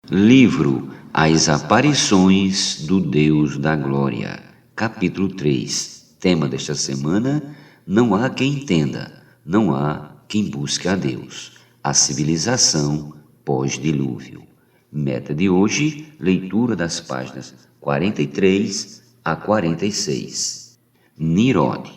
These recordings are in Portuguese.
Livro As Aparições do Deus da Glória, capítulo 3. Tema desta semana: não há quem entenda, não há quem busque a Deus. A civilização pós-dilúvio. Meta de hoje: leitura das páginas 43 a 46. Nirode.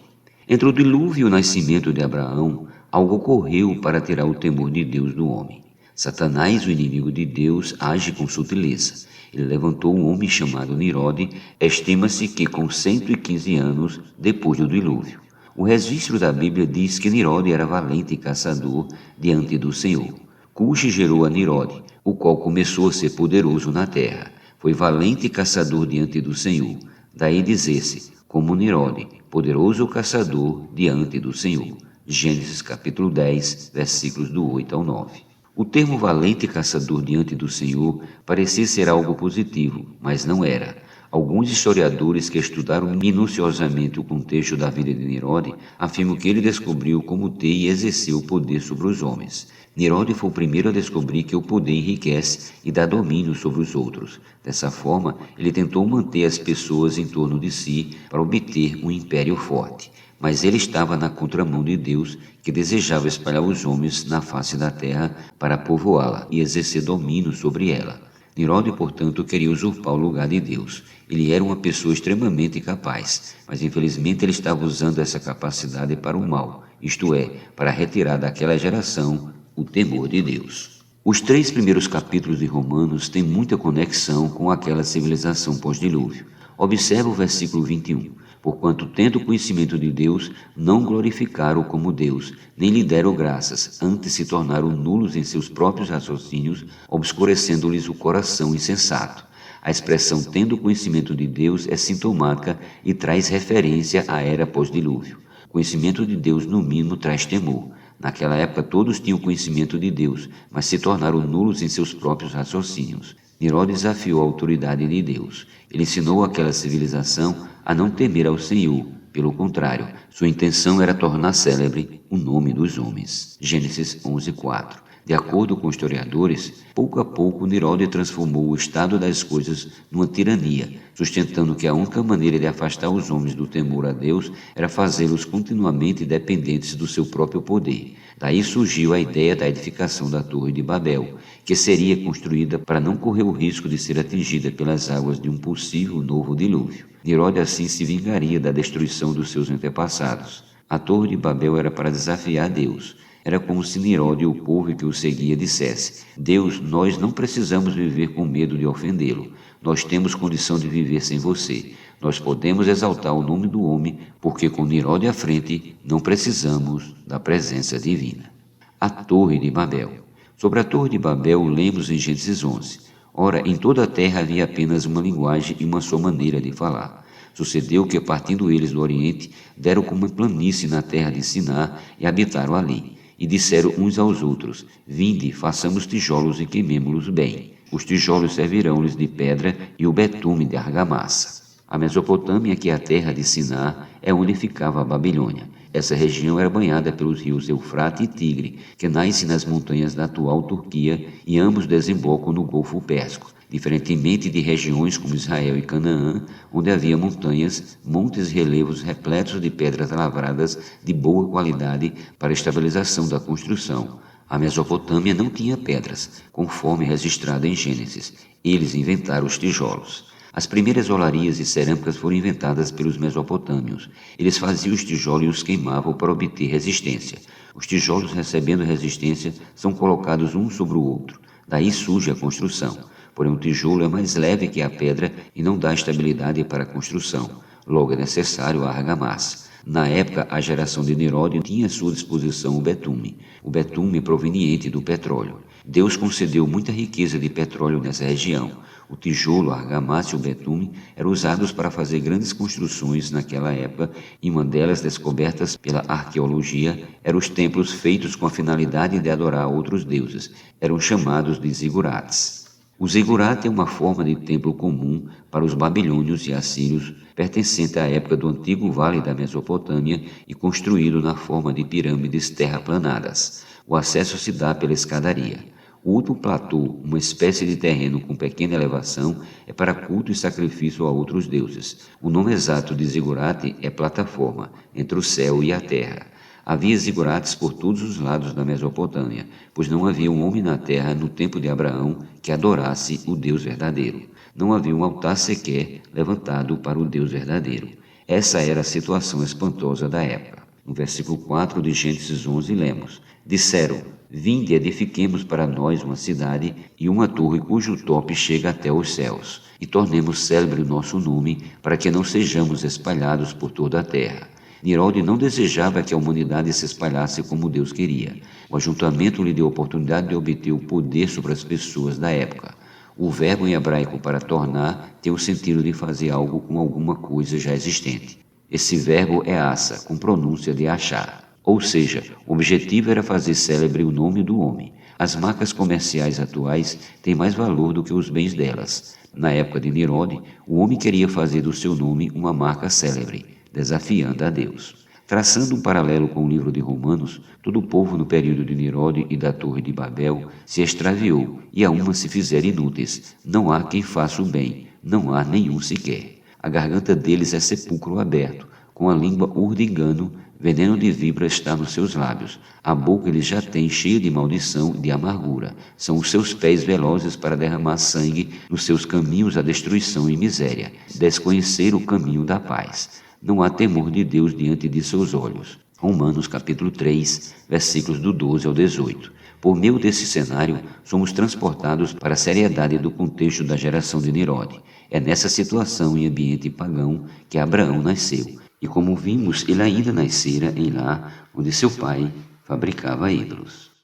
Entre o dilúvio e o nascimento de Abraão, algo ocorreu para tirar o temor de Deus do homem. Satanás, o inimigo de Deus, age com sutileza. Ele levantou um homem chamado Nirode, estima-se que com 115 anos depois do dilúvio. O registro da Bíblia diz que Nirode era valente caçador diante do Senhor. Cuxi gerou a Nirode, o qual começou a ser poderoso na terra. Foi valente caçador diante do Senhor. Daí dizer-se, como Nirode, poderoso caçador diante do Senhor. Gênesis capítulo 10, versículos do 8 ao 9. O termo valente caçador diante do Senhor parecia ser algo positivo, mas não era. Alguns historiadores que estudaram minuciosamente o contexto da vida de Nirode afirmam que ele descobriu como ter e exercer o poder sobre os homens. Nirode foi o primeiro a descobrir que o poder enriquece e dá domínio sobre os outros. Dessa forma, ele tentou manter as pessoas em torno de si para obter um império forte. Mas ele estava na contramão de Deus, que desejava espalhar os homens na face da terra para povoá-la e exercer domínio sobre ela. Nirode, portanto, queria usurpar o lugar de Deus. Ele era uma pessoa extremamente capaz, mas infelizmente ele estava usando essa capacidade para o mal, isto é, para retirar daquela geração o temor de Deus. Os 3 primeiros capítulos de Romanos têm muita conexão com aquela civilização pós-dilúvio. Observa o versículo 21. Porquanto, tendo conhecimento de Deus, não glorificaram como Deus, nem lhe deram graças, antes se tornaram nulos em seus próprios raciocínios, obscurecendo-lhes o coração insensato. A expressão tendo conhecimento de Deus é sintomática e traz referência à era pós-dilúvio. Conhecimento de Deus, no mínimo, traz temor. Naquela época todos tinham conhecimento de Deus, mas se tornaram nulos em seus próprios raciocínios. Nirode desafiou a autoridade de Deus. Ele ensinou àquela civilização a não temer ao Senhor. Pelo contrário, sua intenção era tornar célebre o nome dos homens. Gênesis 11:4. De acordo com historiadores, pouco a pouco Nirode transformou o estado das coisas numa tirania, sustentando que a única maneira de afastar os homens do temor a Deus era fazê-los continuamente dependentes do seu próprio poder. Daí surgiu a ideia da edificação da Torre de Babel, que seria construída para não correr o risco de ser atingida pelas águas de um possível novo dilúvio. Nirode assim se vingaria da destruição dos seus antepassados. A Torre de Babel era para desafiar Deus. Era como se Nirode e o povo que o seguia dissesse: Deus, nós não precisamos viver com medo de ofendê-lo. Nós temos condição de viver sem você. Nós podemos exaltar o nome do homem, porque com Nirode à frente não precisamos da presença divina. A Torre de Babel. Sobre a Torre de Babel, lemos em Gênesis 11. Ora, em toda a terra havia apenas uma linguagem e uma só maneira de falar. Sucedeu que, partindo eles do Oriente, deram como uma planície na terra de Siná e habitaram ali. E disseram uns aos outros: Vinde, façamos tijolos e queimemo-los bem. Os tijolos servirão-lhes de pedra e o betume de argamassa. A Mesopotâmia, que é a terra de Siná, é onde ficava a Babilônia. Essa região era banhada pelos rios Eufrate e Tigre, que nascem nas montanhas da atual Turquia e ambos desembocam no Golfo Pérsico. Diferentemente de regiões como Israel e Canaã, onde havia montanhas, montes e relevos repletos de pedras lavradas de boa qualidade para a estabilização da construção. A Mesopotâmia não tinha pedras, conforme registrado em Gênesis. Eles inventaram os tijolos. As primeiras olarias e cerâmicas foram inventadas pelos mesopotâmios. Eles faziam os tijolos e os queimavam para obter resistência. Os tijolos, recebendo resistência, são colocados um sobre o outro. Daí surge a construção. Porém, o tijolo é mais leve que a pedra e não dá estabilidade para a construção. Logo, é necessário a argamassa. Na época, a geração de Nirode tinha à sua disposição o betume proveniente do petróleo. Deus concedeu muita riqueza de petróleo nessa região. O tijolo, a argamassa e o betume eram usados para fazer grandes construções naquela época, e uma delas, descobertas pela arqueologia, eram os templos feitos com a finalidade de adorar outros deuses. Eram chamados de zigurates. O zigurate é uma forma de templo comum para os babilônios e assírios, pertencente à época do antigo vale da Mesopotâmia e construído na forma de pirâmides terraplanadas. O acesso se dá pela escadaria. O outro platô, uma espécie de terreno com pequena elevação, é para culto e sacrifício a outros deuses. O nome exato de zigurate é plataforma, entre o céu e a terra. Havia zigurates por todos os lados da Mesopotâmia, pois não havia um homem na terra no tempo de Abraão que adorasse o Deus verdadeiro. Não havia um altar sequer levantado para o Deus verdadeiro. Essa era a situação espantosa da época. No versículo 4 de Gênesis 11 lemos: Disseram: Vinde, edifiquemos para nós uma cidade e uma torre cujo tope chega até os céus, e tornemos célebre o nosso nome, para que não sejamos espalhados por toda a terra. Nimrod não desejava que a humanidade se espalhasse como Deus queria. O ajuntamento lhe deu a oportunidade de obter o poder sobre as pessoas da época. O verbo em hebraico para tornar tem o sentido de fazer algo com alguma coisa já existente. Esse verbo é assa, com pronúncia de achar. Ou seja, o objetivo era fazer célebre o nome do homem. As marcas comerciais atuais têm mais valor do que os bens delas. Na época de Nimrod, o homem queria fazer do seu nome uma marca célebre, desafiando a Deus. Traçando um paralelo com o livro de Romanos, todo o povo no período de Nimrod e da Torre de Babel se extraviou, e a uma se fizeram inúteis. Não há quem faça o bem, não há nenhum sequer. A garganta deles é sepulcro aberto, com a língua urdigando, veneno de víbora está nos seus lábios. A boca eles já têm cheia de maldição e de amargura. São os seus pés velozes para derramar sangue, nos seus caminhos a destruição e miséria. Desconhecer o caminho da paz. Não há temor de Deus diante de seus olhos. Romanos capítulo 3, versículos do 12 ao 18. Por meio desse cenário, somos transportados para a seriedade do contexto da geração de Nimrod. É nessa situação em ambiente pagão que Abraão nasceu. E como vimos, ele ainda nascera em lá onde seu pai fabricava ídolos.